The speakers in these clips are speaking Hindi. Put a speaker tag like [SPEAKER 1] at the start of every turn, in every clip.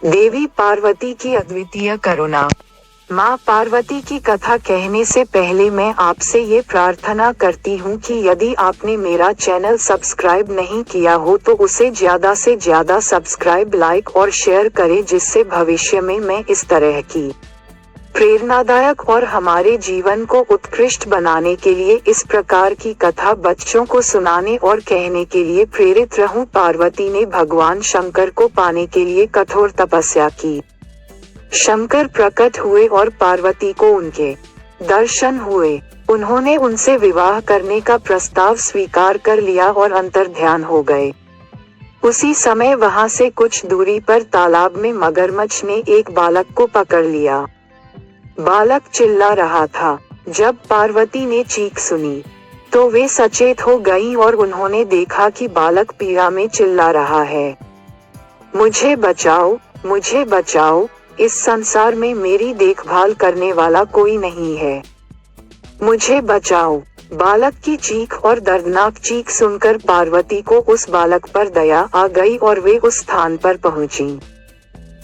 [SPEAKER 1] देवी पार्वती की अद्वितीय करुणा। माँ पार्वती की कथा कहने से पहले मैं आपसे ये प्रार्थना करती हूँ कि यदि आपने मेरा चैनल सब्सक्राइब नहीं किया हो तो उसे ज़्यादा से ज़्यादा सब्सक्राइब, लाइक और शेयर करें, जिससे भविष्य में मैं इस तरह की प्रेरणादायक और हमारे जीवन को उत्कृष्ट बनाने के लिए इस प्रकार की कथा बच्चों को सुनाने और कहने के लिए प्रेरित रहूं। पार्वती ने भगवान शंकर को पाने के लिए कठोर तपस्या की। शंकर प्रकट हुए और पार्वती को उनके दर्शन हुए। उन्होंने उनसे विवाह करने का प्रस्ताव स्वीकार कर लिया और अंतर्ध्यान हो गए। उसी समय वहां से कुछ दूरी पर तालाब में मगरमच्छ ने एक बालक को पकड़ लिया। बालक चिल्ला रहा था। जब पार्वती ने चीख सुनी तो वे सचेत हो गईं और उन्होंने देखा कि बालक पीड़ा में चिल्ला रहा है, मुझे बचाओ, मुझे बचाओ, इस संसार में मेरी देखभाल करने वाला कोई नहीं है, मुझे बचाओ। बालक की चीख और दर्दनाक चीख सुनकर पार्वती को उस बालक पर दया आ गई और वे उस स्थान पर पहुंची।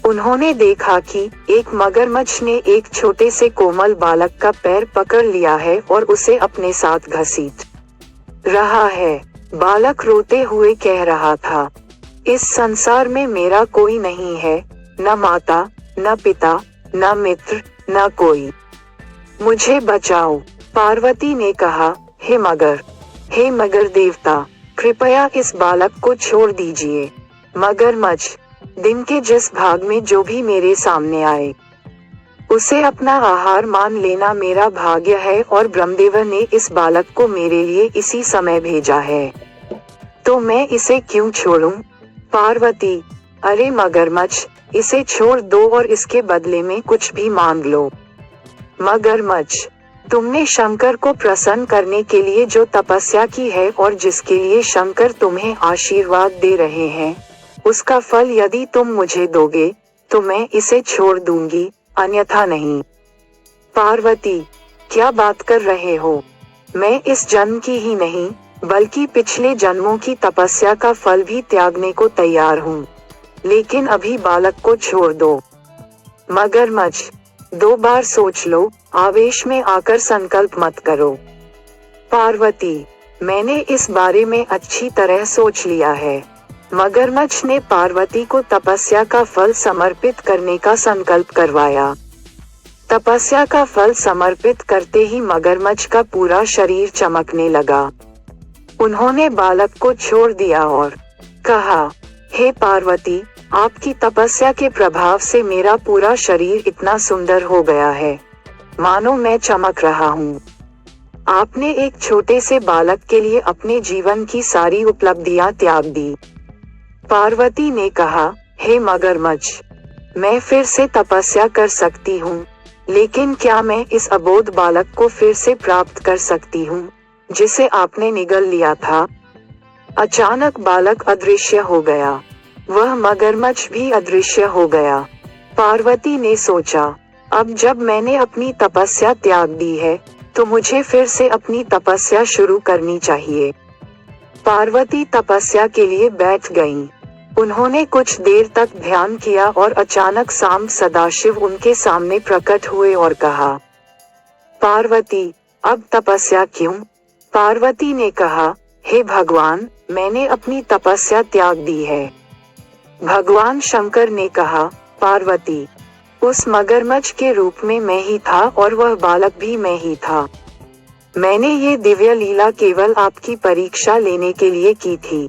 [SPEAKER 1] उन्होंने देखा कि एक मगरमच्छ ने एक छोटे से कोमल बालक का पैर पकड़ लिया है और उसे अपने साथ घसीट रहा है। बालक रोते हुए कह रहा था, इस संसार में मेरा कोई नहीं है, न माता, न पिता, न मित्र, न कोई, मुझे बचाओ। पार्वती ने कहा, हे मगर देवता, कृपया इस बालक को छोड़ दीजिए। मगरमच्छ, दिन के जिस भाग में जो भी मेरे सामने आए उसे अपना आहार मान लेना मेरा भाग्य है, और ब्रह्मदेव ने इस बालक को मेरे लिए इसी समय भेजा है, तो मैं इसे क्यों छोड़ूं? पार्वती, अरे मगरमच्छ, इसे छोड़ दो और इसके बदले में कुछ भी मांग लो। मगरमच्छ, तुमने शंकर को प्रसन्न करने के लिए जो तपस्या की है और जिसके लिए शंकर तुम्हें आशीर्वाद दे रहे हैं, उसका फल यदि तुम मुझे दोगे तो मैं इसे छोड़ दूंगी, अन्यथा नहीं। पार्वती, क्या बात कर रहे हो? मैं इस जन्म की ही नहीं बल्कि पिछले जन्मों की तपस्या का फल भी त्यागने को तैयार हूँ, लेकिन अभी बालक को छोड़ दो। मगरमच्छ, 2 बार सोच लो, आवेश में आकर संकल्प मत करो। पार्वती, मैंने इस बारे में अच्छी तरह सोच लिया है। मगरमच्छ ने पार्वती को तपस्या का फल समर्पित करने का संकल्प करवाया। तपस्या का फल समर्पित करते ही मगरमच्छ का पूरा शरीर चमकने लगा। उन्होंने बालक को छोड़ दिया और कहा, हे पार्वती, आपकी तपस्या के प्रभाव से मेरा पूरा शरीर इतना सुंदर हो गया है, मानो मैं चमक रहा हूँ। आपने एक छोटे से बालक के लिए अपने जीवन की सारी उपलब्धियां त्याग दी। पार्वती ने कहा, हे मगरमच्छ, मैं फिर से तपस्या कर सकती हूँ, लेकिन क्या मैं इस अबोध बालक को फिर से प्राप्त कर सकती हूँ जिसे आपने निगल लिया था? अचानक बालक अदृश्य हो गया। वह मगरमच्छ भी अदृश्य हो गया। पार्वती ने सोचा, अब जब मैंने अपनी तपस्या त्याग दी है तो मुझे फिर से अपनी तपस्या शुरू करनी चाहिए। पार्वती तपस्या के लिए बैठ गईं। उन्होंने कुछ देर तक ध्यान किया और अचानक सांब सदाशिव उनके सामने प्रकट हुए और कहा, पार्वती, अब तपस्या क्यों? पार्वती ने कहा, हे भगवान, मैंने अपनी तपस्या त्याग दी है। भगवान शंकर ने कहा, पार्वती, उस मगरमच्छ के रूप में मैं ही था और वह बालक भी मैं ही था। मैंने ये दिव्य लीला केवल आपकी परीक्षा लेने के लिए की थी,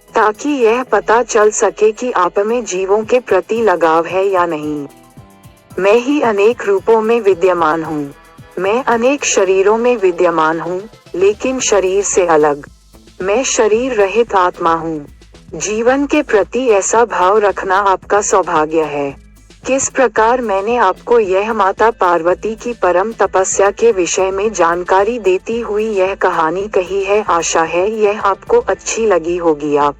[SPEAKER 1] ताकि यह पता चल सके कि आप में जीवों के प्रति लगाव है या नहीं। मैं ही अनेक रूपों में विद्यमान हूँ, मैं अनेक शरीरों में विद्यमान हूँ, लेकिन शरीर से अलग। मैं शरीर रहित आत्मा हूँ। जीवन के प्रति ऐसा भाव रखना आपका सौभाग्य है। किस प्रकार मैंने आपको यह माता पार्वती की परम तपस्या के विषय में जानकारी देती हुई यह कहानी कही है, आशा है यह आपको अच्छी लगी होगी। आप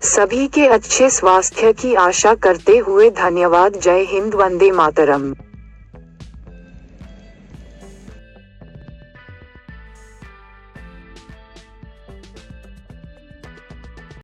[SPEAKER 1] सभी के अच्छे स्वास्थ्य की आशा करते हुए धन्यवाद। जय हिंद, वंदे मातरम।